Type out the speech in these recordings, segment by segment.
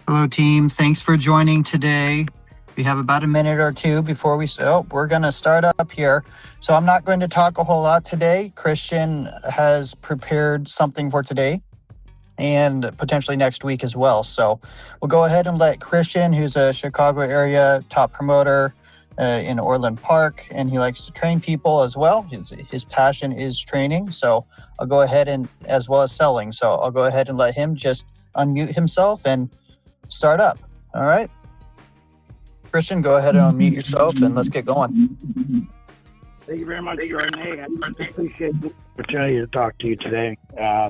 Hello, team. Thanks for joining today. We have about a minute or two before we're going to start up here. So I'm not going to talk a whole lot today. Christian has prepared something for today and potentially next week as well. So we'll go ahead and let Christian, who's a Chicago area top promoter in Orland Park, and he likes to train people as well. His passion is training. So I'll go ahead and, as well as selling. So I'll go ahead and let him just unmute himself and start up. All right. Christian, go ahead and unmute yourself and let's get going. Thank you very much, Jordan. Hey, I appreciate the opportunity to talk to you today.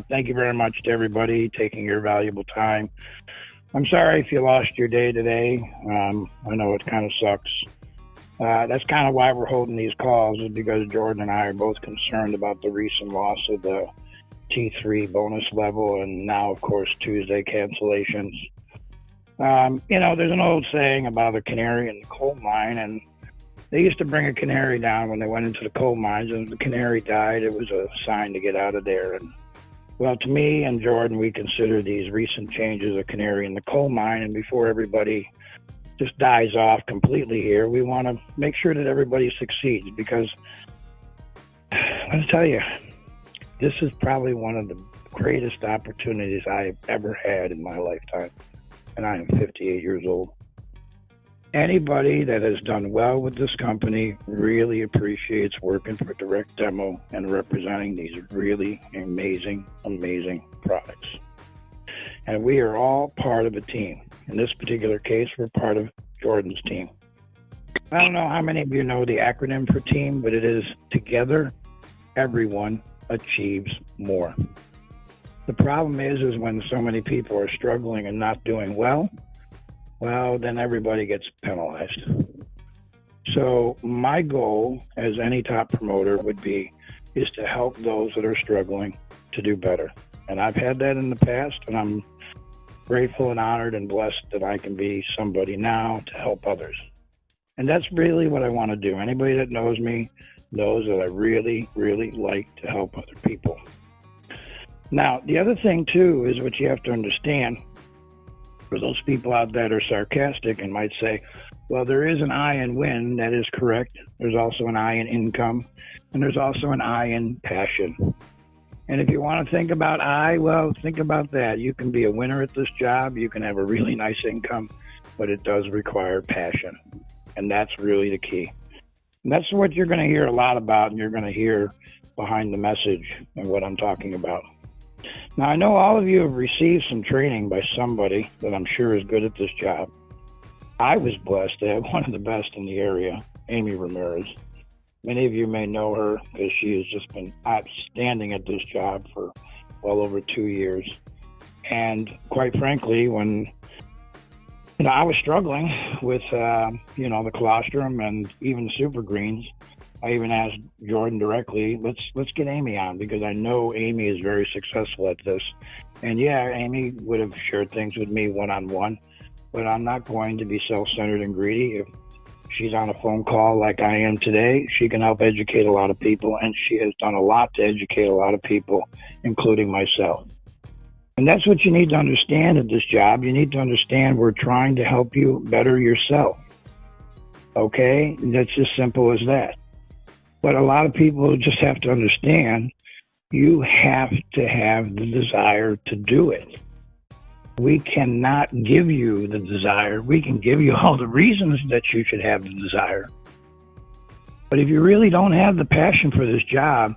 Thank you very much to everybody taking your valuable time. I'm sorry if you lost your day today. I know it kind of sucks. That's kind of why we're holding these calls, is because Jordan and I are both concerned about the recent loss of the T3 bonus level and now, of course, Tuesday cancellations. There's an old saying about a canary in the coal mine, and they used to bring a canary down when they went into the coal mines, and if the canary died, it was a sign to get out of there. And well, to me and Jordan, we consider these recent changes a canary in the coal mine, and before everybody just dies off completely here, we want to make sure that everybody succeeds, because I'll tell you, this is probably one of the greatest opportunities I've ever had in my lifetime. And I am 58 years old. Anybody that has done well with this company really appreciates working for Direct Demo and representing these really amazing products. And we are all part of a team. In this particular case, we're part of Jordan's team. I don't know how many of you know the acronym for team, but it is Together, Everyone Achieves More. The problem is when so many people are struggling and not doing well, then everybody gets penalized. So my goal as any top promoter is to help those that are struggling to do better. And I've had that in the past, and I'm grateful and honored and blessed that I can be somebody now to help others. And that's really what I want to do. Anybody that knows me knows that I really, really like to help other people. Now, the other thing, too, is what you have to understand. For those people out there that are sarcastic and might say, well, there is an I in win. That is correct. There's also an I in income, and there's also an I in passion. And if you want to think about think about that. You can be a winner at this job. You can have a really nice income, but it does require passion. And that's really the key. And that's what you're going to hear a lot about, and you're going to hear behind the message and what I'm talking about. Now, I know all of you have received some training by somebody that I'm sure is good at this job. I was blessed to have one of the best in the area, Amy Ramirez. Many of you may know her because she has just been outstanding at this job for well over 2 years. And quite frankly, when I was struggling with the colostrum and even super greens, I even asked Jordan directly, let's get Amy on, because I know Amy is very successful at this. And yeah, Amy would have shared things with me one-on-one, but I'm not going to be self-centered and greedy. If she's on a phone call like I am today, she can help educate a lot of people, and she has done a lot to educate a lot of people, including myself. And that's what you need to understand at this job. You need to understand we're trying to help you better yourself. Okay? That's as simple as that. But a lot of people just have to understand you have to have the desire to do it. We cannot give you the desire. We can give you all the reasons that you should have the desire. But if you really don't have the passion for this job,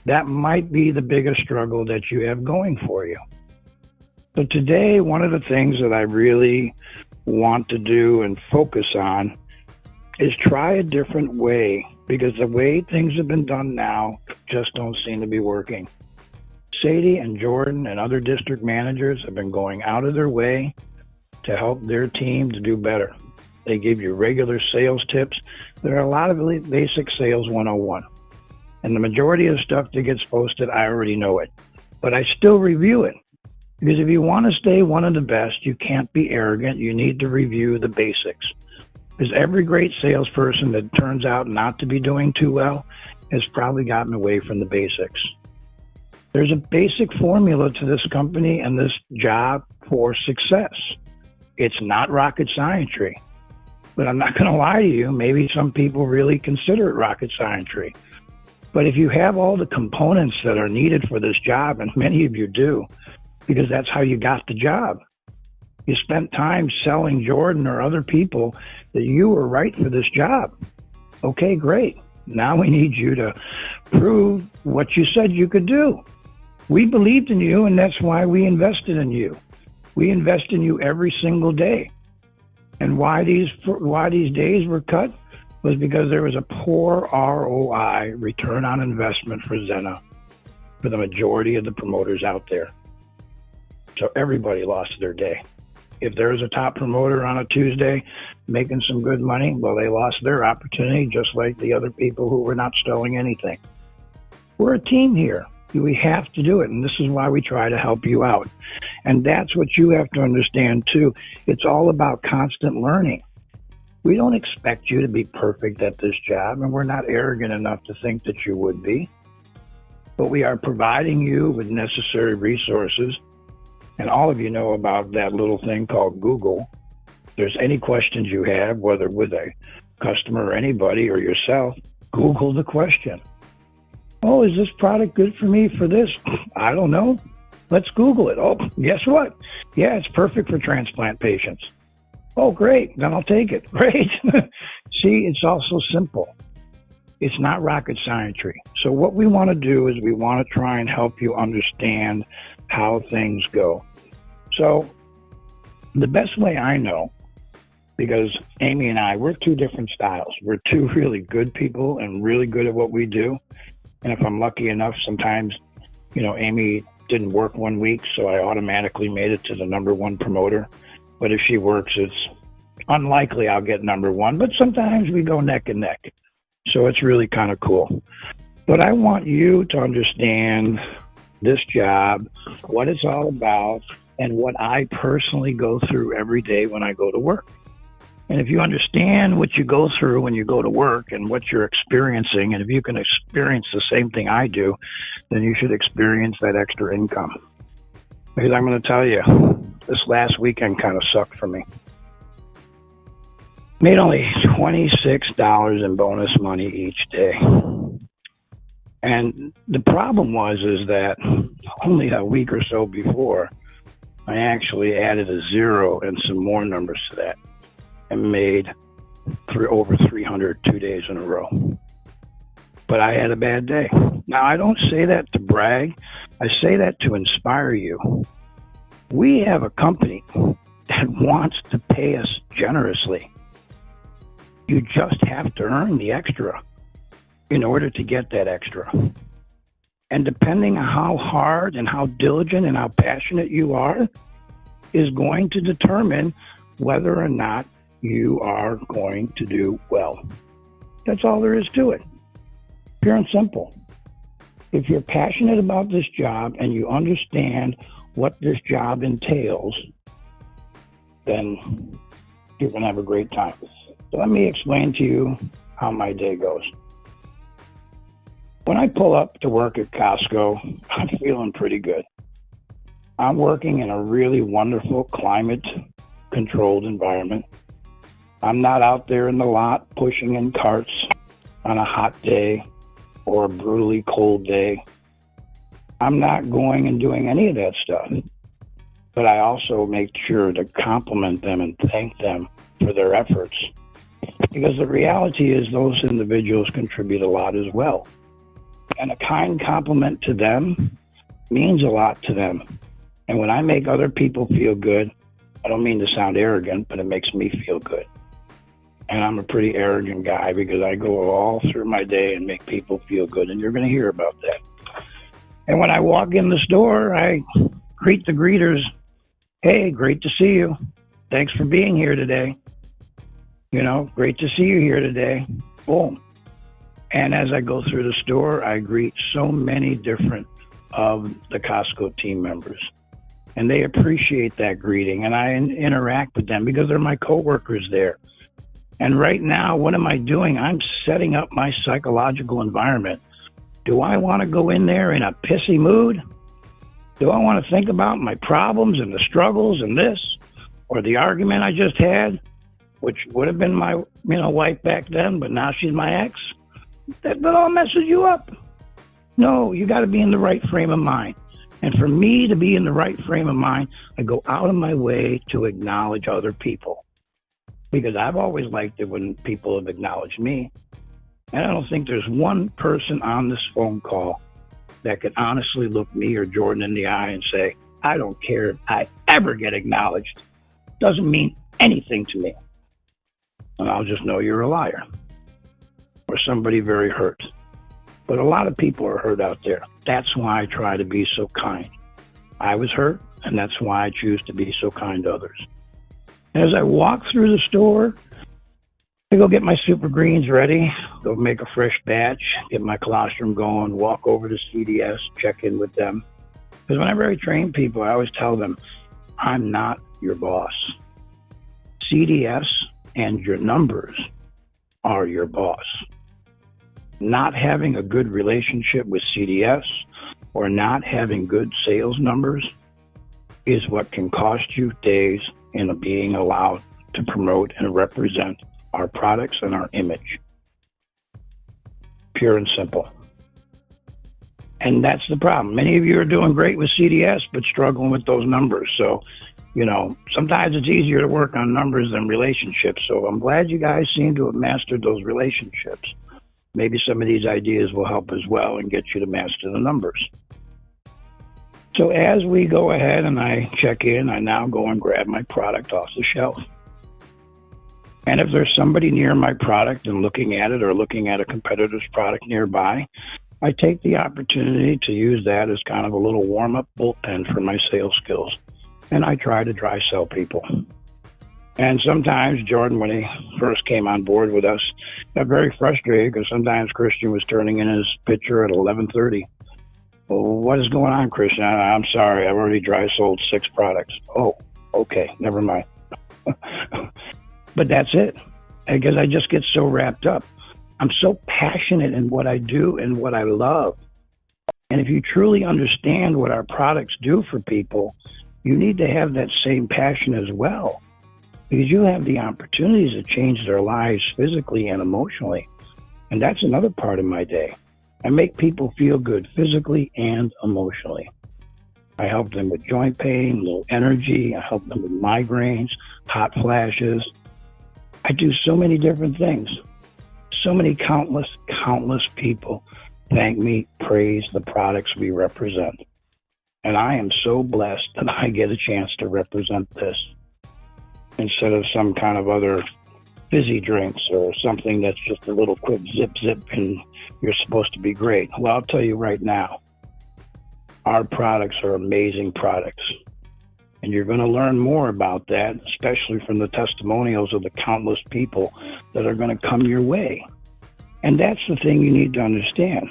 that might be the biggest struggle that you have going for you. So today, one of the things that I really want to do and focus on is try a different way, because the way things have been done now just don't seem to be working. Sadie and Jordan and other district managers have been going out of their way to help their team to do better. They give you regular sales tips. There are a lot of basic sales 101. And the majority of the stuff that gets posted, I already know it. But I still review it. Because if you want to stay one of the best, you can't be arrogant. You need to review the basics. Because every great salesperson that turns out not to be doing too well has probably gotten away from the basics. There's a basic formula to this company and this job for success. It's not rocket scientry. But I'm not going to lie to you, maybe some people really consider it rocket scientry. But if you have all the components that are needed for this job, and many of you do, because that's how you got the job. You spent time selling Jordan or other people that you were right for this job. Okay, great. Now we need you to prove what you said you could do. We believed in you, and that's why we invested in you. We invest in you every single day. And why these days were cut was because there was a poor ROI, return on investment, for Zena, for the majority of the promoters out there. So everybody lost their day. If there was a top promoter on a Tuesday making some good money, well, they lost their opportunity just like the other people who were not selling anything. We're a team here. We have to do it, and this is why we try to help you out. And that's what you have to understand, too. It's all about constant learning. We don't expect you to be perfect at this job, and we're not arrogant enough to think that you would be. But we are providing you with necessary resources. And all of you know about that little thing called Google. If there's any questions you have, whether with a customer or anybody or yourself, Google the question. Oh, is this product good for me for this? I don't know. Let's Google it. Oh, guess what? Yeah, it's perfect for transplant patients. Oh, great. Then I'll take it. Great. See, it's also simple. It's not rocket scientry. So what we want to do is we want to try and help you understand how things go. So the best way I know, because Amy and I, we're two different styles. We're two really good people and really good at what we do. And if I'm lucky enough, sometimes, Amy didn't work 1 week, so I automatically made it to the number one promoter. But if she works, it's unlikely I'll get number one. But sometimes we go neck and neck. So it's really kind of cool. But I want you to understand this job, what it's all about, and what I personally go through every day when I go to work. And if you understand what you go through when you go to work and what you're experiencing, and if you can experience the same thing I do, then you should experience that extra income. Because I'm going to tell you, this last weekend kind of sucked for me. Made only $26 in bonus money each day. And the problem is that only a week or so before, I actually added a zero and some more numbers to that and made over 300 2 days in a row. But I had a bad day. Now, I don't say that to brag. I say that to inspire you. We have a company that wants to pay us generously. You just have to earn the extra in order to get that extra. And depending on how hard and how diligent and how passionate you are is going to determine whether or not you are going to do well. That's all there is to it. Pure and simple. If you're passionate about this job and you understand what this job entails, then you're going to have a great time. So let me explain to you how my day goes. When I pull up to work at Costco, I'm feeling pretty good. I'm working in a really wonderful climate-controlled environment. I'm not out there in the lot pushing in carts on a hot day or a brutally cold day. I'm not going and doing any of that stuff. But I also make sure to compliment them and thank them for their efforts. Because the reality is those individuals contribute a lot as well. And a kind compliment to them means a lot to them. And when I make other people feel good, I don't mean to sound arrogant, but it makes me feel good. And I'm a pretty arrogant guy because I go all through my day and make people feel good. And you're going to hear about that. And when I walk in the store, I greet the greeters. Hey, great to see you. Thanks for being here today. Great to see you here today. Boom. And as I go through the store, I greet so many different of the Costco team members. And they appreciate that greeting. And I interact with them because they're my coworkers there. And right now, what am I doing? I'm setting up my psychological environment. Do I want to go in there in a pissy mood? Do I want to think about my problems and the struggles and this? or the argument I just had, which would have been my wife back then, but now she's my ex, that all messes you up. No, you got to be in the right frame of mind. And for me to be in the right frame of mind, I go out of my way to acknowledge other people. Because I've always liked it when people have acknowledged me. And I don't think there's one person on this phone call that could honestly look me or Jordan in the eye and say, I don't care if I ever get acknowledged. Doesn't mean anything to me. And I'll just know you're a liar or somebody very hurt. But a lot of people are hurt out there. That's why I try to be so kind. I was hurt, and that's why I choose to be so kind to others. And as I walk through the store, I go get my super greens ready, go make a fresh batch, get my colostrum going, walk over to CDS, check in with them. Because whenever I train people, I always tell them, I'm not your boss. CDS and your numbers are your boss. Not having a good relationship with CDS or not having good sales numbers is what can cost you days in being allowed to promote and represent our products and our image. Pure and simple. And that's the problem. Many of you are doing great with CDS, but struggling with those numbers. So, sometimes it's easier to work on numbers than relationships. So I'm glad you guys seem to have mastered those relationships. Maybe some of these ideas will help as well and get you to master the numbers. So as we go ahead and I check in, I now go and grab my product off the shelf. And if there's somebody near my product and looking at it or looking at a competitor's product nearby, I take the opportunity to use that as kind of a little warm-up bullpen for my sales skills. And I try to dry sell people. And sometimes Jordan, when he first came on board with us, got very frustrated because sometimes Christian was turning in his picture at 11:30. Well, what is going on, Christian? I'm sorry, I've already dry sold 6 products. Oh, okay, never mind. But that's it, because I just get so wrapped up. I'm so passionate in what I do and what I love. And if you truly understand what our products do for people, you need to have that same passion as well. Because you have the opportunities to change their lives physically and emotionally. And that's another part of my day. I make people feel good physically and emotionally. I help them with joint pain, low energy. I help them with migraines, hot flashes. I do so many different things. So many countless people thank me, praise the products we represent. And I am so blessed that I get a chance to represent this, instead of some kind of other fizzy drinks or something that's just a little quick zip and you're supposed to be great. Well, I'll tell you right now, our products are amazing products. And you're going to learn more about that, especially from the testimonials of the countless people that are going to come your way. And that's the thing you need to understand.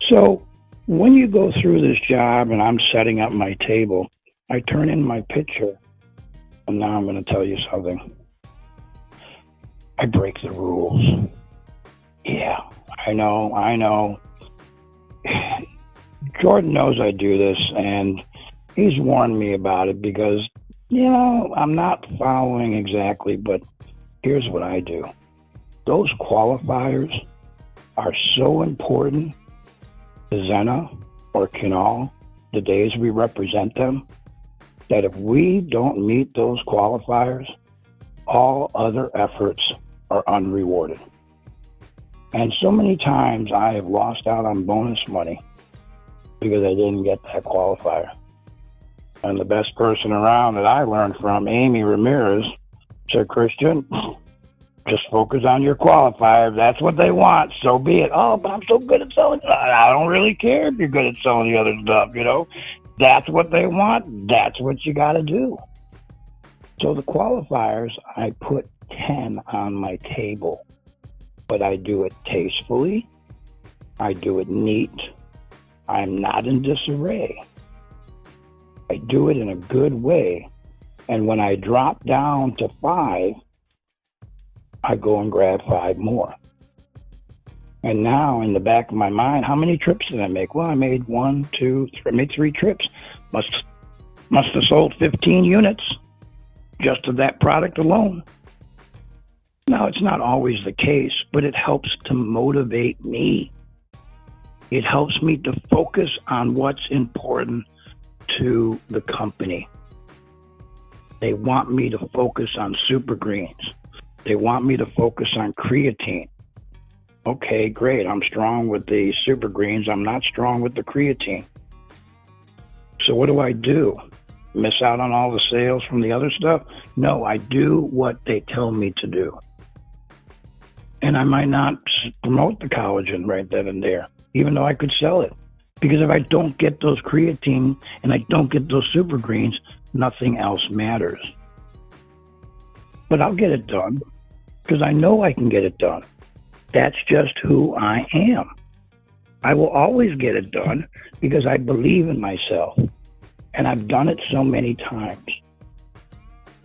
So when you go through this job and I'm setting up my table, I turn in my picture. And now I'm going to tell you something. I break the rules. Yeah, I know. Jordan knows I do this, and he's warned me about it because, I'm not following exactly, but here's what I do. Those qualifiers are so important to Zena or Kinal, the days we represent them, that if we don't meet those qualifiers, all other efforts are unrewarded. And so many times I have lost out on bonus money because I didn't get that qualifier. And the best person around that I learned from, Amy Ramirez, said, Christian, just focus on your qualifier. If that's what they want, so be it. Oh, but I'm so good at selling. I don't really care if you're good at selling the other stuff, That's what they want. That's what you got to do. So the qualifiers, I put 10 on my table, but I do it tastefully. I do it neat. I'm not in disarray. I do it in a good way. And when I drop down to 5, I go and grab 5 more. And now in the back of my mind, how many trips did I make? Well, I made 1, 2, 3. I made 3 trips. Must have sold 15 units. just of that product alone. Now, it's not always the case, but it helps to motivate me. It helps me to focus on what's important to the company. They want me to focus on super greens. They want me to focus on creatine. Okay, great. I'm strong with the super greens. I'm not strong with the creatine. So what do? Miss out on all the sales from the other stuff? No, I do what they tell me to do. And I might not promote the collagen right then and there, even though I could sell it. Because if I don't get those creatine and I don't get those super greens, nothing else matters. But I'll get it done because I know I can get it done. That's just who I am. I will always get it done because I believe in myself. And I've done it so many times.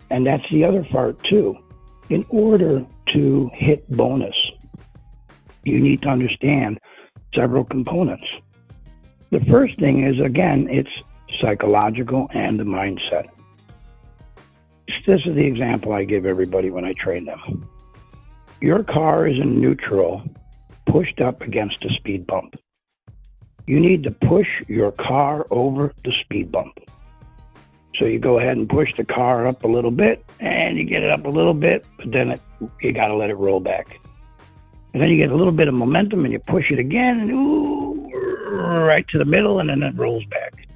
And that's the other part too. In order to hit bonus, you need to understand several components. The first thing is, again, it's psychological and the mindset. This is the example I give everybody when I train them. Your car is in neutral, pushed up against a speed bump. You need to push your car over the speed bump. So you go ahead and push the car up a little bit, and you get it up a little bit, but then you got to let it roll back. And then you get a little bit of momentum, and you push it again, and ooh, right to the middle, and then it rolls back.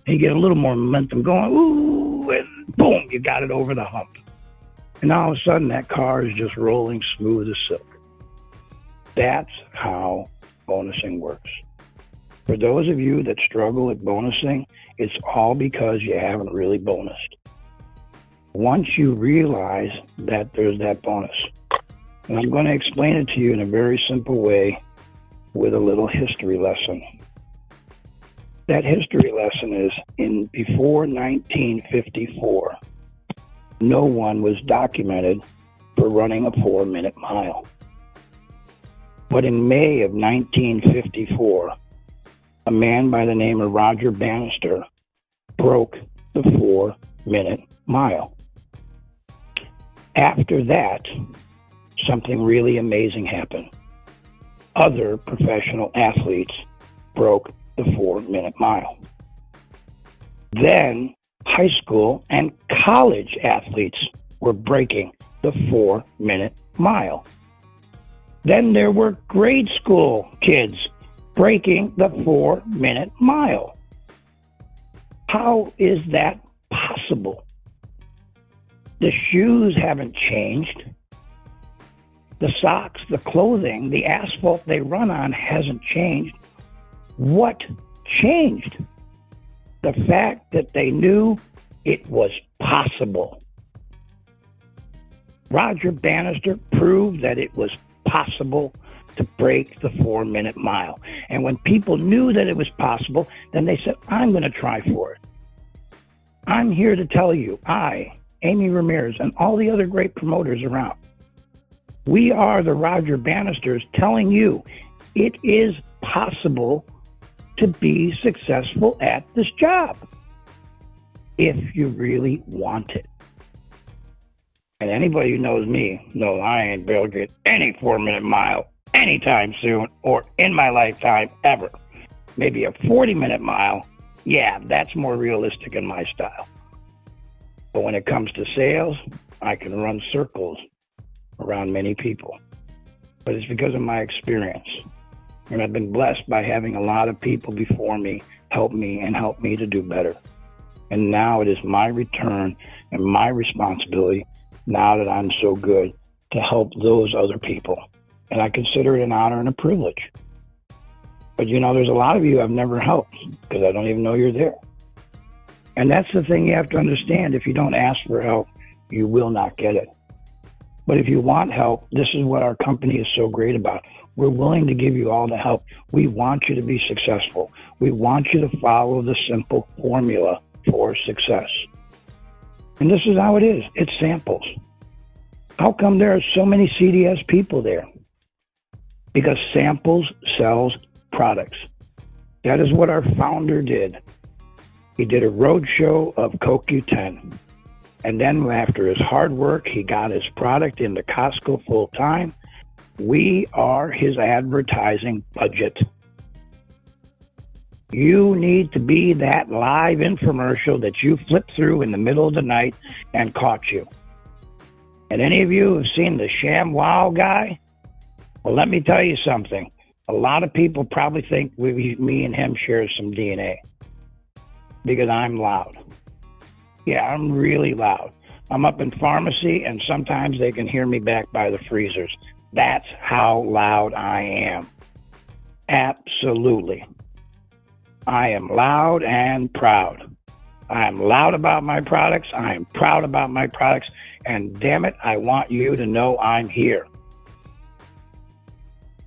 And you get a little more momentum going, ooh, and boom, you got it over the hump. And all of a sudden, that car is just rolling smooth as silk. That's how bonusing works. For those of you that struggle at bonusing, it's all because you haven't really bonused. Once you realize that there's that bonus, and I'm going to explain it to you in a very simple way with a little history lesson. That history lesson is before 1954, no one was documented for running a 4-minute mile. But in May of 1954, a man by the name of Roger Bannister broke the 4-minute mile. After that, something really amazing happened. Other professional athletes broke the 4-minute mile. Then high school and college athletes were breaking the 4-minute mile. Then there were grade school kids breaking the 4-minute mile. How is that possible? The shoes haven't changed. The socks, the clothing, the asphalt they run on hasn't changed. What changed? The fact that they knew it was possible. Roger Bannister proved that it was possible to break the 4-minute mile. And when people knew that it was possible, then they said, I'm going to try for it. I'm here to tell you, Amy Ramirez, and all the other great promoters around, we are the Roger Bannisters telling you it is possible to be successful at this job if you really want it. And anybody who knows me knows I ain't able to get any 4-minute mile anytime soon or in my lifetime ever. Maybe a 40-minute mile, yeah, that's more realistic in my style. But when it comes to sales, I can run circles around many people. But it's because of my experience. And I've been blessed by having a lot of people before me help me to do better. And now it is my return and my responsibility, now that I'm so good, to help those other people. And I consider it an honor and a privilege. But there's a lot of you I've never helped because I don't even know you're there. And that's the thing you have to understand. If you don't ask for help, you will not get it. But if you want help, this is what our company is so great about. We're willing to give you all the help. We want you to be successful. We want you to follow the simple formula for success. And this is how it is. It's samples. How come there are so many CDS people there? Because samples sells products. That is what our founder did. He did a road show of CoQ10. And then after his hard work, he got his product into Costco full time. We are his advertising budget. You need to be that live infomercial that you flip through in the middle of the night and caught you. And any of you who've seen the ShamWow guy, well, let me tell you something. A lot of people probably think me and him share some DNA because I'm loud. Yeah, I'm really loud. I'm up in pharmacy, and sometimes they can hear me back by the freezers. That's how loud I am. Absolutely. I am loud and proud. I am loud about my products. I am proud about my products. And damn it, I want you to know I'm here.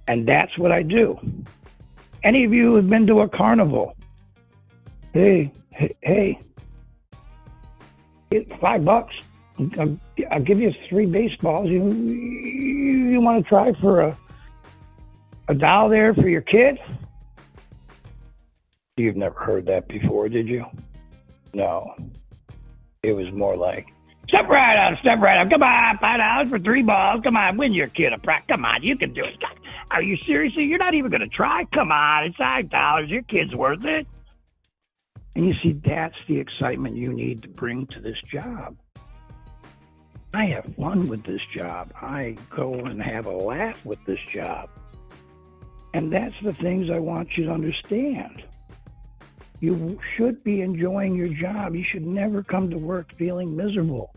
And that's what I do. Any of you who've been to a carnival, hey, $5. I'll give you 3 baseballs. You want to try for a doll there for your kid? You've never heard that before, did you? No. It was more like, step right out. Come on, $5 for 3 balls. Come on, win your kid a prize. Come on, you can do it. Are you serious? You're not even going to try? Come on, it's $5. Your kid's worth it. And you see, that's the excitement you need to bring to this job. I have fun with this job. I go and have a laugh with this job. And that's the things I want you to understand. You should be enjoying your job. You should never come to work feeling miserable,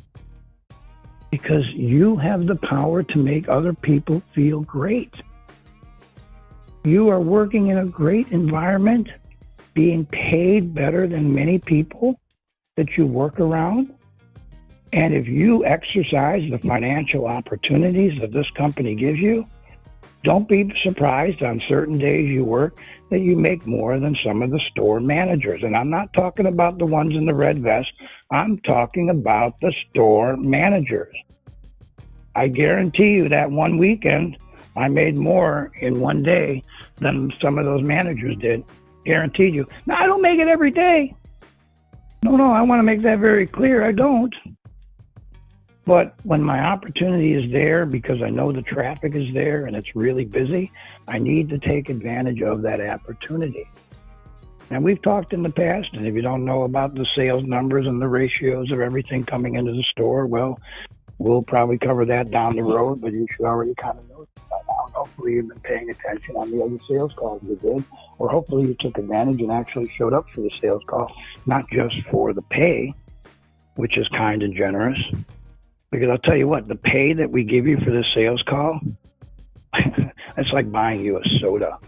because you have the power to make other people feel great. You are working in a great environment, being paid better than many people that you work around. And if you exercise the financial opportunities that this company gives you, don't be surprised on certain days you work that you make more than some of the store managers. And I'm not talking about the ones in the red vest. I'm talking about the store managers. I guarantee you that one weekend, I made more in one day than some of those managers did. Guaranteed you. Now, I don't make it every day. No, I want to make that very clear. I don't. But when my opportunity is there, because I know the traffic is there and it's really busy, I need to take advantage of that opportunity. And we've talked in the past, and if you don't know about the sales numbers and the ratios of everything coming into the store, well, we'll probably cover that down the road, but you should already kind of know by now. Hopefully you've been paying attention on the other sales calls you did, or hopefully you took advantage and actually showed up for the sales call, not just for the pay, which is kind and generous. Because I'll tell you what, the pay that we give you for this sales call, it's like buying you a soda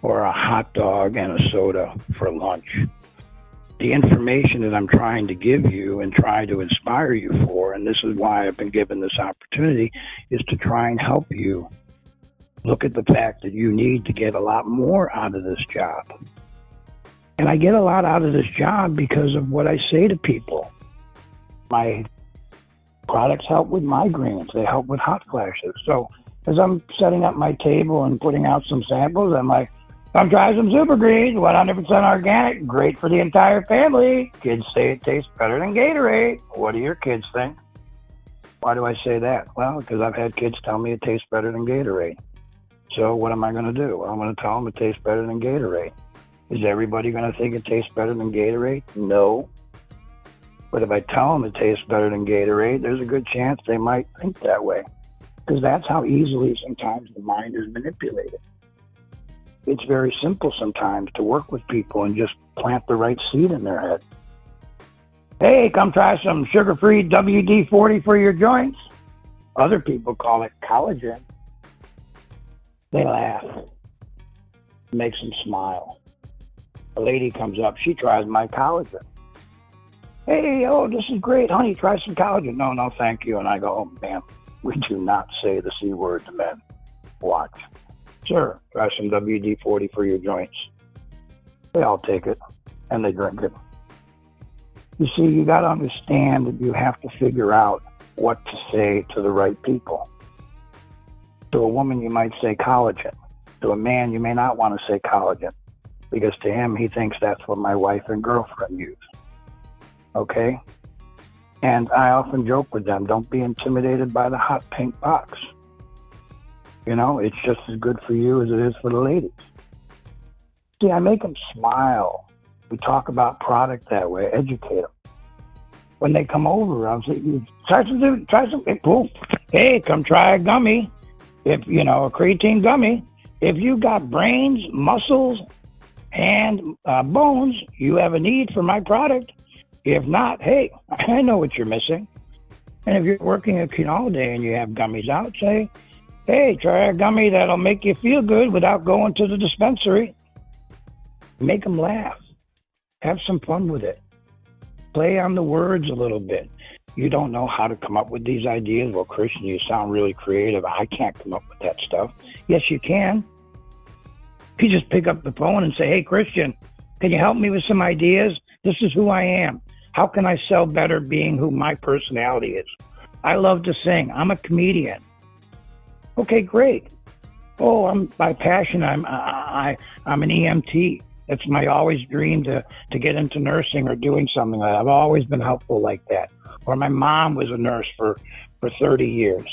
or a hot dog and a soda for lunch. The information that I'm trying to give you and try to inspire you for, and this is why I've been given this opportunity, is to try and help you look at the fact that you need to get a lot more out of this job. And I get a lot out of this job because of what I say to people. My products help with migraines. They help with hot flashes. So as I'm setting up my table and putting out some samples, I'm like, come try some Super Greens, 100% organic, great for the entire family. Kids say it tastes better than Gatorade. What do your kids think? Why do I say that? Well, because I've had kids tell me it tastes better than Gatorade. So what am I going to do? Well, I'm going to tell them it tastes better than Gatorade. Is everybody going to think it tastes better than Gatorade? No. But if I tell them it tastes better than Gatorade, there's a good chance they might think that way. Because that's how easily sometimes the mind is manipulated. It's very simple sometimes to work with people and just plant the right seed in their head. Hey, come try some sugar-free WD-40 for your joints. Other people call it collagen. They laugh. It makes them smile. A lady comes up, she tries my collagen. Hey, oh, this is great, honey, try some collagen. No, thank you. And I go, oh, ma'am, we do not say the C word to men. Watch. Sir, try some WD-40 for your joints. They all take it, and they drink it. You see, you got to understand that you have to figure out what to say to the right people. To a woman, you might say collagen. To a man, you may not want to say collagen, because to him, he thinks that's what my wife and girlfriend use. Okay? And I often joke with them, don't be intimidated by the hot pink box. You know, it's just as good for you as it is for the ladies. See, I make them smile. We talk about product that way, educate them. When they come over, I'll say, try some, cool. Hey, come try a gummy. If, a creatine gummy. If you got brains, muscles, and bones, you have a need for my product. If not, hey, I know what you're missing. And if you're working a all day and you have gummies out, say, hey, try a gummy that'll make you feel good without going to the dispensary. Make them laugh. Have some fun with it. Play on the words a little bit. You don't know how to come up with these ideas. Well, Christian, you sound really creative. I can't come up with that stuff. Yes, you can. You just pick up the phone and say, hey, Christian, can you help me with some ideas? This is who I am. How can I sell better being who my personality is? I love to sing. I'm a comedian. Okay, great. Oh, by passion, I'm an EMT. It's my always dream to get into nursing or doing something like that. I've always been helpful like that. Or my mom was a nurse for 30 years.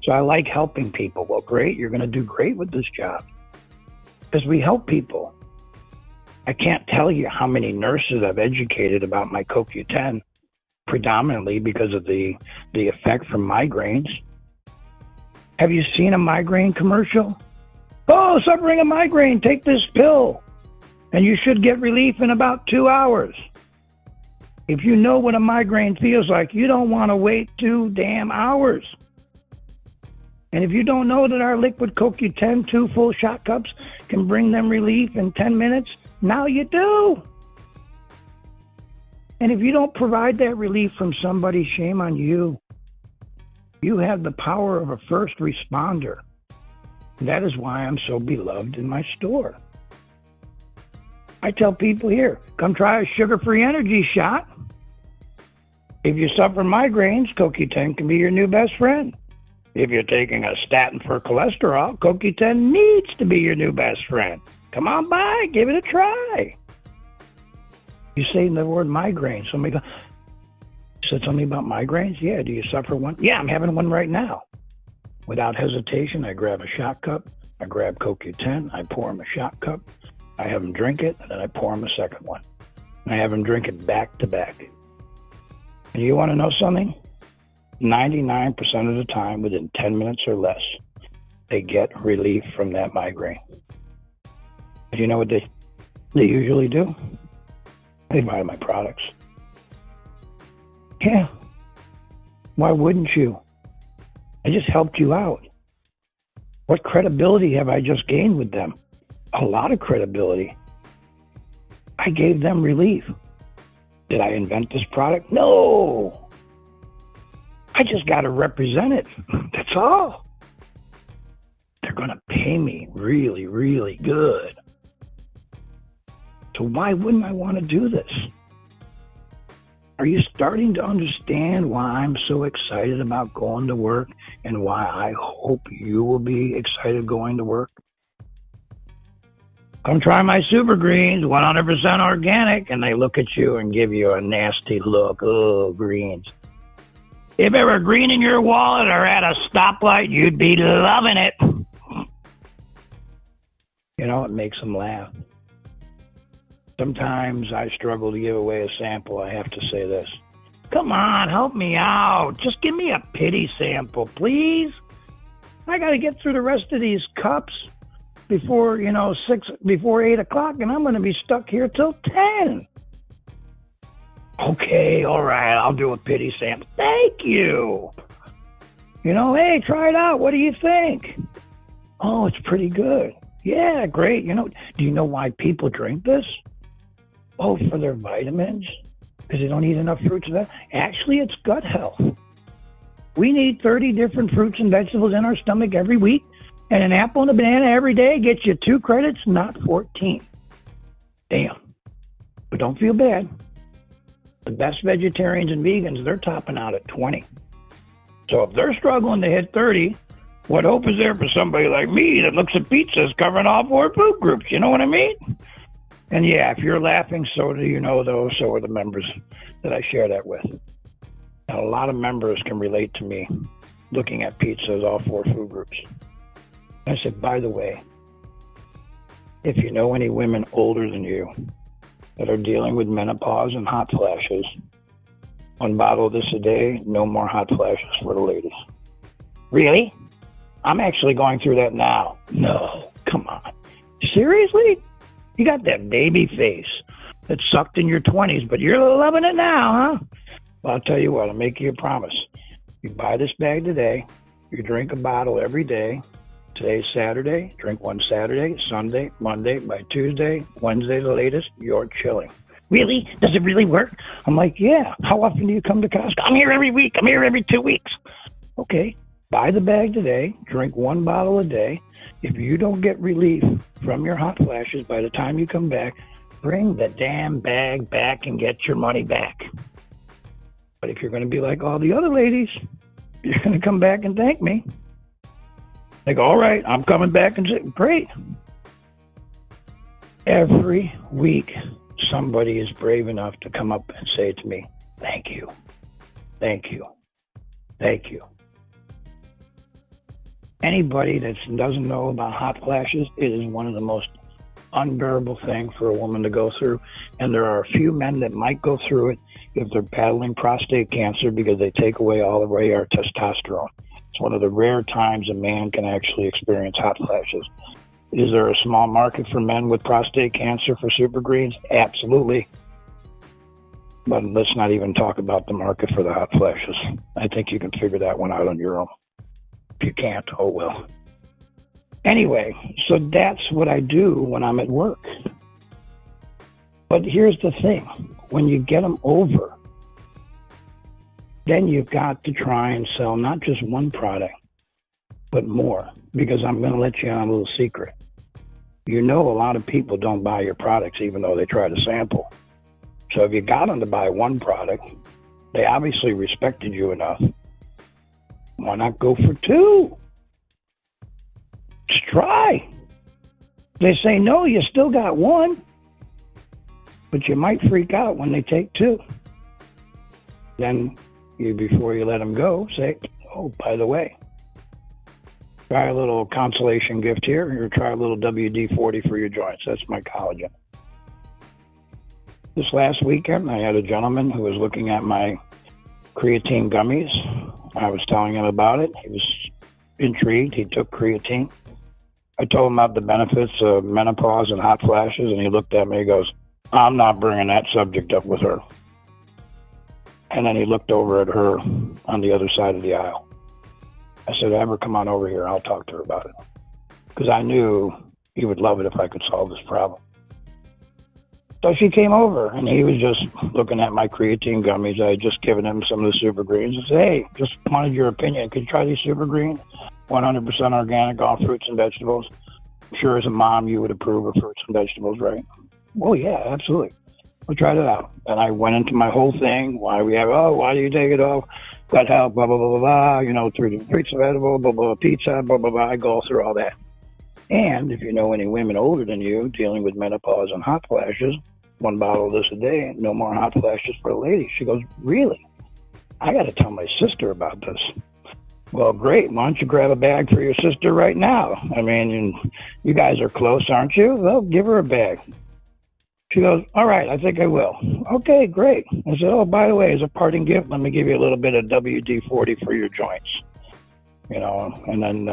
So I like helping people. Well, great. You're going to do great with this job because we help people. I can't tell you how many nurses I've educated about my CoQ10, predominantly because of the effect from migraines. Have you seen a migraine commercial? Oh, suffering a migraine, take this pill, and you should get relief in about 2 hours. If you know what a migraine feels like, you don't want to wait 2 damn hours. And if you don't know that our liquid CoQ10 2 full shot cups can bring them relief in 10 minutes, now you do. And if you don't provide that relief from somebody, shame on you. You have the power of a first responder. That is why I'm so beloved in my store. I tell people here, come try a sugar-free energy shot. If you suffer migraines, CoQ10 can be your new best friend. If you're taking a statin for cholesterol, CoQ10 needs to be your new best friend. Come on by, give it a try. You say the word migraine. Somebody goes, said something about migraines? Yeah, do you suffer one? Yeah, I'm having one right now. Without hesitation, I grab a shot cup, I grab CoQ10, I pour him a shot cup, I have him drink it, and then I pour him a second one. And I have him drink it back to back. And you want to know something? 99% of the time, within 10 minutes or less, they get relief from that migraine. Do you know what they usually do? They buy my products. Yeah. Why wouldn't you? I just helped you out. What credibility have I just gained with them? A lot of credibility. I gave them relief. Did I invent this product? No. I just got to represent it. That's all. They're going to pay me really, really good. So why wouldn't I want to do this? Are you starting to understand why I'm so excited about going to work and why I hope you will be excited going to work? Come try my super greens, 100% organic, and they look at you and give you a nasty look. Oh, greens. If it were green in your wallet or at a stoplight, you'd be loving it. You know, it makes them laugh. Sometimes I struggle to give away a sample. I have to say this. Come on, help me out. Just give me a pity sample, please. I got to get through the rest of these cups before 8 o'clock, and I'm going to be stuck here till 10. Okay, all right, I'll do a pity sample. Thank you. Hey, try it out. What do you think? Oh, it's pretty good. Yeah, great. Do you know why people drink this? Oh, for their vitamins? Because they don't eat enough fruits and vegetables? Actually, it's gut health. We need 30 different fruits and vegetables in our stomach every week, and an apple and a banana every day gets you 2 credits, not 14. Damn. But don't feel bad. The best vegetarians and vegans, they're topping out at 20. So if they're struggling to hit 30, what hope is there for somebody like me that looks at pizzas covering all 4 food groups? You know what I mean? And yeah, if you're laughing, so do you know those, so are the members that I share that with. And a lot of members can relate to me looking at pizza as all 4 food groups. I said, by the way, if you know any women older than you that are dealing with menopause and hot flashes, 1 bottle of this a day, no more hot flashes for the ladies. Really? I'm actually going through that now. No, come on. Seriously? You got that baby face that sucked in your 20s, but you're loving it now, huh? Well, I'll tell you what, I'll make you a promise. You buy this bag today, you drink a bottle every day. Today's Saturday, drink 1 Saturday, Sunday, Monday, by Tuesday, Wednesday the latest, you're chilling. Really? Does it really work? I'm like, yeah. How often do you come to Costco? I'm here every week. I'm here every 2 weeks. Okay, buy the bag today, drink 1 bottle a day. If you don't get relief from your hot flashes by the time you come back, bring the damn bag back and get your money back. But if you're going to be like all the other ladies, you're going to come back and thank me. They go, all right, I'm coming back and say, great. Every week, somebody is brave enough to come up and say to me, thank you, thank you, thank you. Anybody that doesn't know about hot flashes, it is one of the most unbearable things for a woman to go through. And there are a few men that might go through it if they're battling prostate cancer because they take away all the way our testosterone. It's one of the rare times a man can actually experience hot flashes. Is there a small market for men with prostate cancer for super greens? Absolutely. But let's not even talk about the market for the hot flashes. I think you can figure that one out on your own. If you can't, oh well. Anyway, so that's what I do when I'm at work. But here's the thing. When you get them over, then you've got to try and sell not just one product, but more. Because I'm going to let you in on a little secret. You know a lot of people don't buy your products even though they try to sample. So if you got them to buy 1 product, they obviously respected you enough. Why not go for 2? Just try. They say no, you still got 1. But you might freak out when they take 2. Then before you let them go, say, oh, by the way, try a little consolation gift here, or try a little WD-40 for your joints. That's my collagen. This last weekend, I had a gentleman who was looking at my creatine gummies. I was telling him about it. He was intrigued. He took creatine. I told him about the benefits of menopause and hot flashes, and he looked at me and goes, I'm not bringing that subject up with her. And then he looked over at her on the other side of the aisle. I said, have her come on over here. I'll talk to her about it. Because I knew he would love it if I could solve this problem. So she came over, and he was just looking at my creatine gummies. I had just given him some of the super greens. I said, hey, just wanted your opinion. Could you try these super greens? 100% organic, all fruits and vegetables. I'm sure as a mom, you would approve of fruits and vegetables, right? Oh, yeah, absolutely. We tried it out. And I went into my whole thing. Why do you take it off? Gut health, blah, blah, blah, blah, blah. Through the fruits and vegetables, blah, blah, pizza, blah, blah, blah. I go through all that. And if you know any women older than you dealing with menopause and hot flashes, 1 bottle of this a day, no more hot flashes for a lady. She goes, really? I got to tell my sister about this. Well, great. Why don't you grab a bag for your sister right now? I mean, you guys are close, aren't you? Well, give her a bag. She goes, all right, I think I will. Okay, great. I said, oh, by the way, as a parting gift, let me give you a little bit of WD-40 for your joints. And then,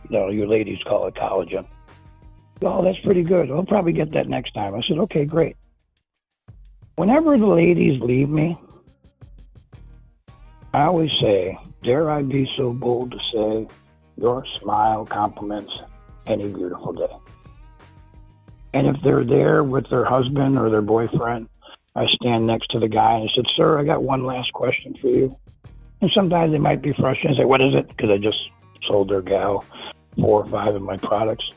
you ladies call it collagen. Oh, that's pretty good. I'll probably get that next time. I said, okay, great. Whenever the ladies leave me, I always say, dare I be so bold to say, your smile compliments any beautiful day. And if they're there with their husband or their boyfriend, I stand next to the guy and I said, sir, I got one last question for you. And sometimes they might be frustrated and say, what is it? Because I just sold their gal 4 or 5 of my products.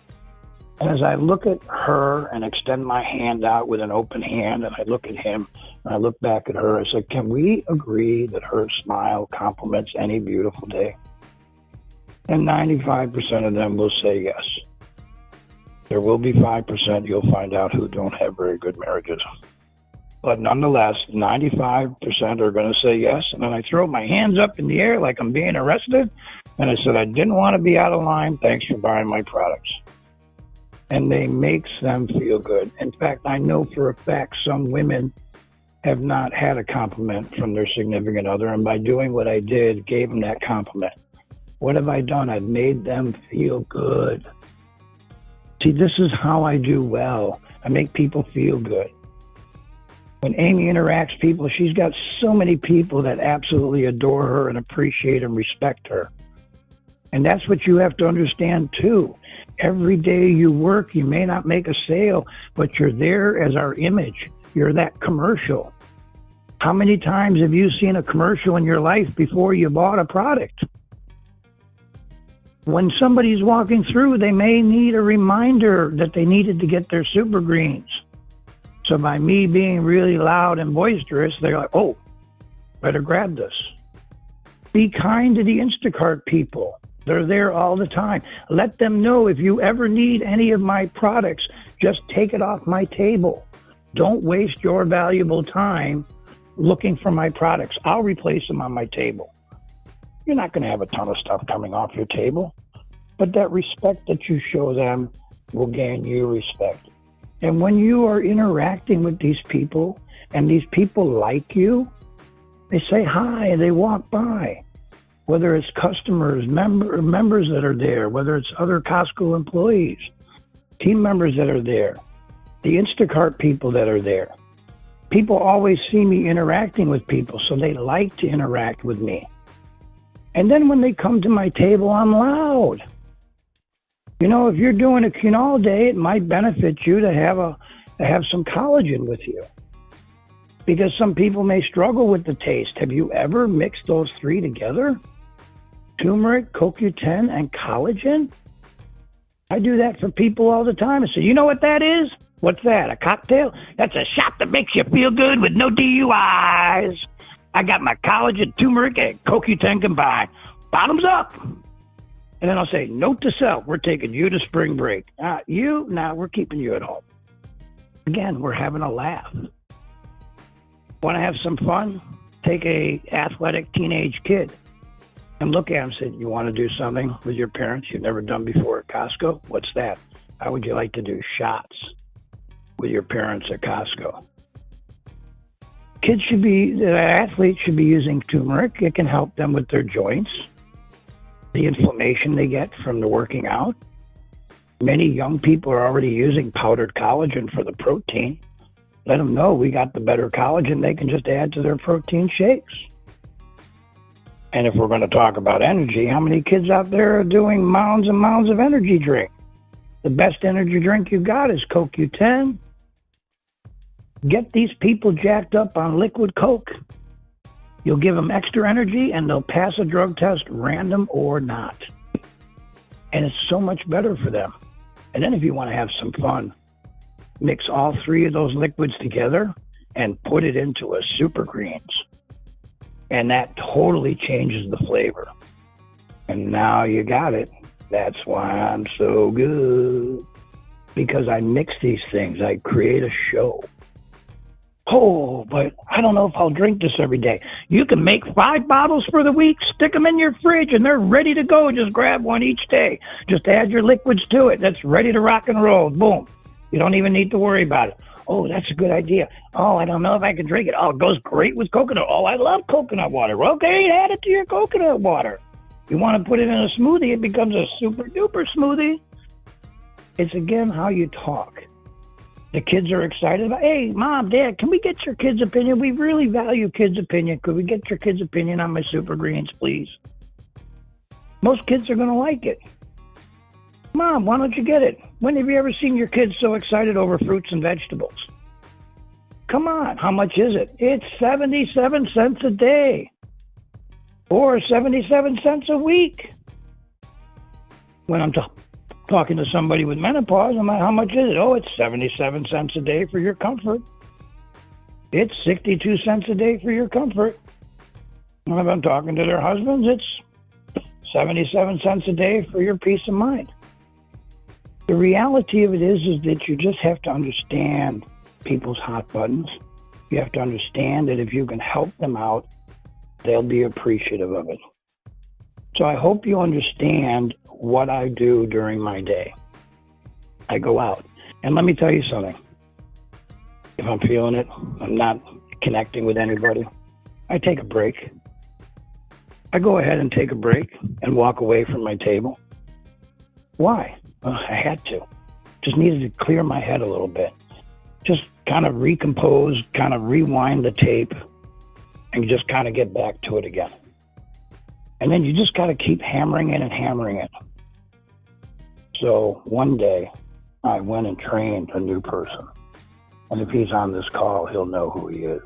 And as I look at her and extend my hand out with an open hand, and I look at him and I look back at her, I said, can we agree that her smile compliments any beautiful day? And 95% of them will say yes. There will be 5% you'll find out who don't have very good marriages. But nonetheless, 95% are going to say yes. And then I throw my hands up in the air like I'm being arrested. And I said, I didn't want to be out of line. Thanks for buying my products. And they makes them feel good. In fact, I know for a fact some women have not had a compliment from their significant other. And by doing what I did, gave them that compliment. What have I done? I've made them feel good. See, this is how I do well. I make people feel good. When Amy interacts people, she's got so many people that absolutely adore her and appreciate and respect her. And that's what you have to understand too. Every day you work, you may not make a sale, but you're there as our image. You're that commercial. How many times have you seen a commercial in your life before you bought a product? When somebody's walking through, they may need a reminder that they needed to get their super greens. So by me being really loud and boisterous, they're like, oh, better grab this. Be kind to the Instacart people. They're there all the time. Let them know if you ever need any of my products, just take it off my table. Don't waste your valuable time looking for my products. I'll replace them on my table. You're not going to have a ton of stuff coming off your table, but that respect that you show them will gain you respect. And when you are interacting with these people and these people like you, they say hi and they walk by. Whether it's customers, members that are there, whether it's other Costco employees, team members that are there, the Instacart people that are there. People always see me interacting with people, so they like to interact with me. And then when they come to my table, I'm loud. You know, if you're doing a quinol day, it might benefit you to have some collagen with you. Because some people may struggle with the taste. Have you ever mixed those three together? Turmeric, CoQ10, and collagen? I do that for people all the time. I say, you know what that is? What's that, a cocktail? That's a shot that makes you feel good with no DUIs. I got my collagen, turmeric, and CoQ10 combined. Bottoms up. And then I'll say, note to self, we're taking you to spring break. We're keeping you at home. Again, we're having a laugh. Want to have some fun? Take a athletic teenage kid and look at him and say, you want to do something with your parents you've never done before at Costco? What's that? How would you like to do shots with your parents at Costco? Athletes should be using turmeric. It can help them with their joints, the inflammation they get from the working out. Many young people are already using powdered collagen for the protein. Let them know we got the better collagen they can just add to their protein shakes. And if we're going to talk about energy, how many kids out there are doing mounds and mounds of energy drink? The best energy drink you got is CoQ10. Get these people jacked up on liquid Coke. You'll give them extra energy and they'll pass a drug test, random or not. And it's so much better for them. And then if you want to have some fun, mix all three of those liquids together and put it into a super greens. And that totally changes the flavor. And now you got it. That's why I'm so good. Because I mix these things. I create a show. Oh, but I don't know if I'll drink this every day. You can make 5 bottles for the week, stick them in your fridge, and they're ready to go. Just grab one each day. Just add your liquids to it. That's ready to rock and roll. Boom. You don't even need to worry about it. Oh, that's a good idea. Oh, I don't know if I can drink it. Oh, it goes great with coconut. Oh, I love coconut water. Okay, add it to your coconut water. You want to put it in a smoothie, it becomes a super duper smoothie. It's again how you talk. The kids are excited about, hey, Mom, Dad, can we get your kids' opinion? We really value kids' opinion. Could we get your kids' opinion on my super greens, please? Most kids are going to like it. Mom, why don't you get it? When have you ever seen your kids so excited over fruits and vegetables? Come on, how much is it? It's 77 cents a day. Or 77 cents a week. When I'm talking to somebody with menopause, I'm like, how much is it? Oh, it's 77 cents a day for your comfort. It's 62 cents a day for your comfort. When I'm talking to their husbands, it's 77 cents a day for your peace of mind. The reality of it is that you just have to understand people's hot buttons. You have to understand that if you can help them out, they'll be appreciative of it. So I hope you understand what I do during my day. I go out. And let me tell you something. If I'm feeling it, I'm not connecting with anybody, I take a break. I go ahead and take a break and walk away from my table. Why? Well, I had to. Just needed to clear my head a little bit. Just kind of recompose, kind of rewind the tape, and just kind of get back to it again. And then you just got to keep hammering it and hammering it. So one day, I went and trained a new person. And if he's on this call, he'll know who he is.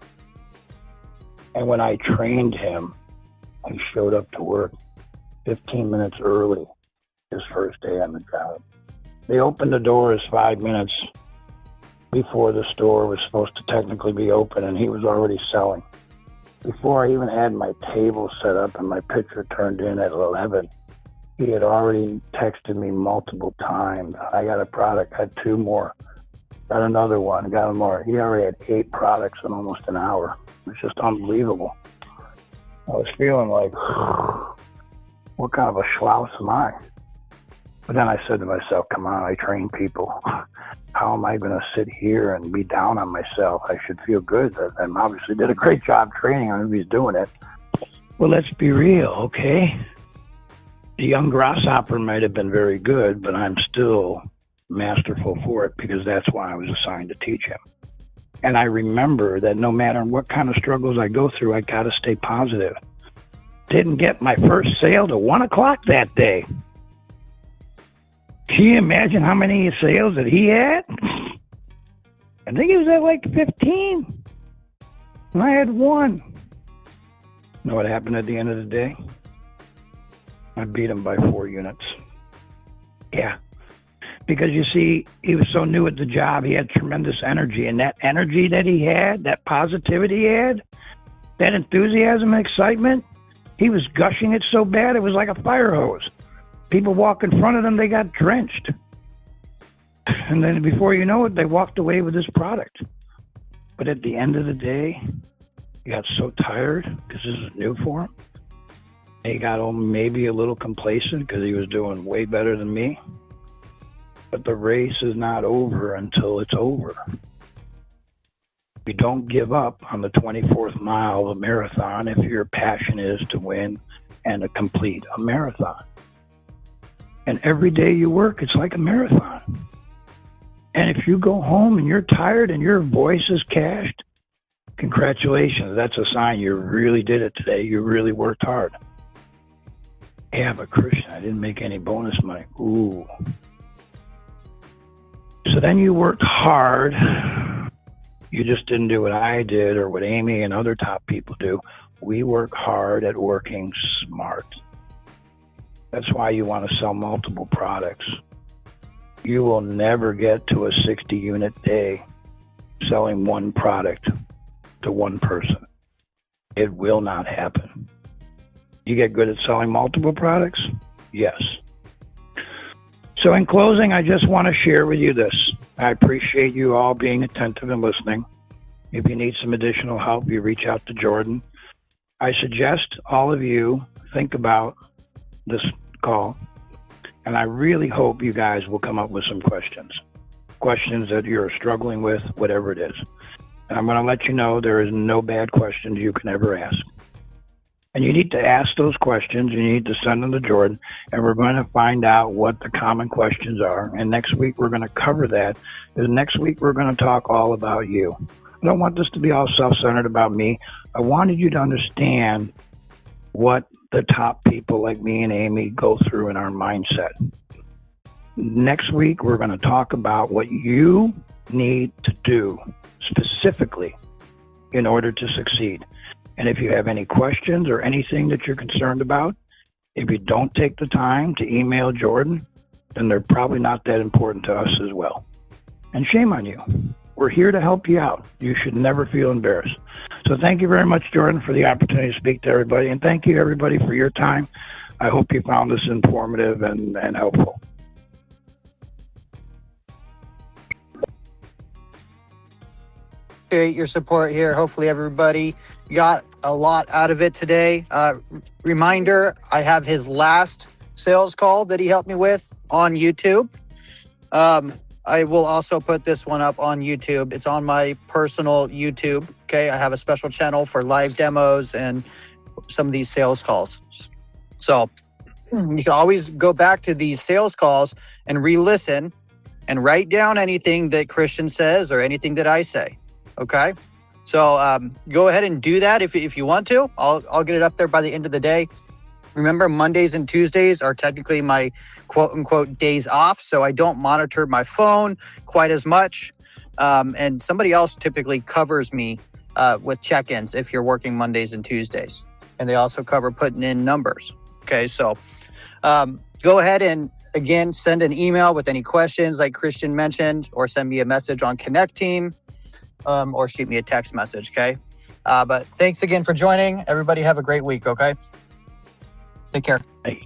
And when I trained him, he showed up to work 15 minutes early his first day on the job. They opened the doors 5 minutes before the store was supposed to technically be open, and he was already selling. Before I even had my table set up and my picture turned in at 11, he had already texted me multiple times. I got a product, had 2 more, got another one, got more. He already had 8 products in almost an hour. It was just unbelievable. I was feeling like, what kind of a schlouse am I? But then I said to myself, come on, I train people. How am I going to sit here and be down on myself? I should feel good. I obviously did a great job training him if he's doing it. Well, let's be real, okay? The young grasshopper might have been very good, but I'm still masterful for it because that's why I was assigned to teach him. And I remember that no matter what kind of struggles I go through, I got to stay positive. Didn't get my first sale till 1 o'clock that day. Can you imagine how many sales that he had? I think he was at like 15. And I had 1. You know what happened at the end of the day? I beat him by 4 units. Yeah. Because you see, he was so new at the job, he had tremendous energy. And that energy that he had, that positivity he had, that enthusiasm and excitement, he was gushing it so bad it was like a fire hose. People walk in front of them, they got drenched. And then before you know it, they walked away with this product. But at the end of the day, he got so tired because this is new for him. He got maybe a little complacent because he was doing way better than me. But the race is not over until it's over. You don't give up on the 24th mile of a marathon if your passion is to win and to complete a marathon. And every day you work, it's like a marathon. And if you go home and you're tired and your voice is cashed, congratulations. That's a sign you really did it today. You really worked hard. Yeah, but Christian, I didn't make any bonus money. Ooh. So then you worked hard. You just didn't do what I did or what Amy and other top people do. We work hard at working smart. That's why you want to sell multiple products. You will never get to a 60-unit day selling 1 product to 1 person. It will not happen. You get good at selling multiple products? Yes. So in closing, I just want to share with you this. I appreciate you all being attentive and listening. If you need some additional help, you reach out to Jordan. I suggest all of you think about this call, and I really hope you guys will come up with some questions that you're struggling with, whatever it is. And I'm going to let you know there is no bad questions you can ever ask. And you need to ask those questions. You need to send them to Jordan, and we're going to find out what the common questions are. And next week, we're going to cover that. Because next week, we're going to talk all about you. I don't want this to be all self-centered about me. I wanted you to understand what the top people like me and Amy go through in our mindset. Next week, we're going to talk about what you need to do specifically in order to succeed. And if you have any questions or anything that you're concerned about, if you don't take the time to email Jordan, then they're probably not that important to us as well. And shame on you. We're here to help you out. You should never feel embarrassed. So thank you very much, Jordan, for the opportunity to speak to everybody. And thank you, everybody, for your time. I hope you found this informative and helpful. appreciate your support here. Hopefully everybody got a lot out of it today. Reminder, I have his last sales call that he helped me with on YouTube. I will also put this one up on YouTube. It's on my personal YouTube. Okay. I have a special channel for live demos and some of these sales calls. So you can always go back to these sales calls and re-listen and write down anything that Christian says or anything that I say. Okay. So go ahead and do that if you want to. I'll get it up there by the end of the day. Remember, Mondays and Tuesdays are technically my quote unquote days off. So I don't monitor my phone quite as much. And somebody else typically covers me with check-ins if you're working Mondays and Tuesdays. And they also cover putting in numbers. Okay. So go ahead and again, send an email with any questions like Christian mentioned, or send me a message on Connect Team, or shoot me a text message. Okay. But thanks again for joining. Everybody have a great week. Okay. Take care. Hey.